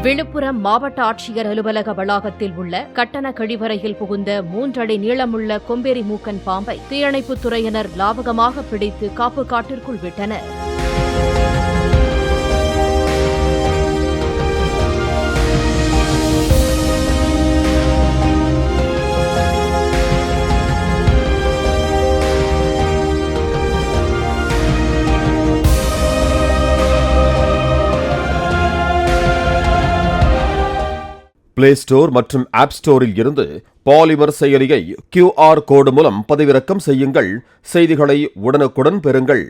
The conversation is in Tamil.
விழுப்புரம் மாவட்ட ஆட்சியர் அலுவலக வளாகத்தில் உள்ள கட்டண கழிவறையில் புகுந்த 3 அடி நீளமுள்ள கொம்பேரி மூக்கன் பாம்பை தீயணைப்புத் துறையினர் லாவகமாக பிடித்து காப்பு காட்டிற்குள் விட்டனர். பிளே ஸ்டோர் மற்றும் ஆப் ஸ்டோரில் இருந்து பாலிமர் செயலியை QR கோடு மூலம் பதிவிறக்கம் செய்யுங்கள். செய்திகளை உடனுக்குடன் பெறுங்கள்.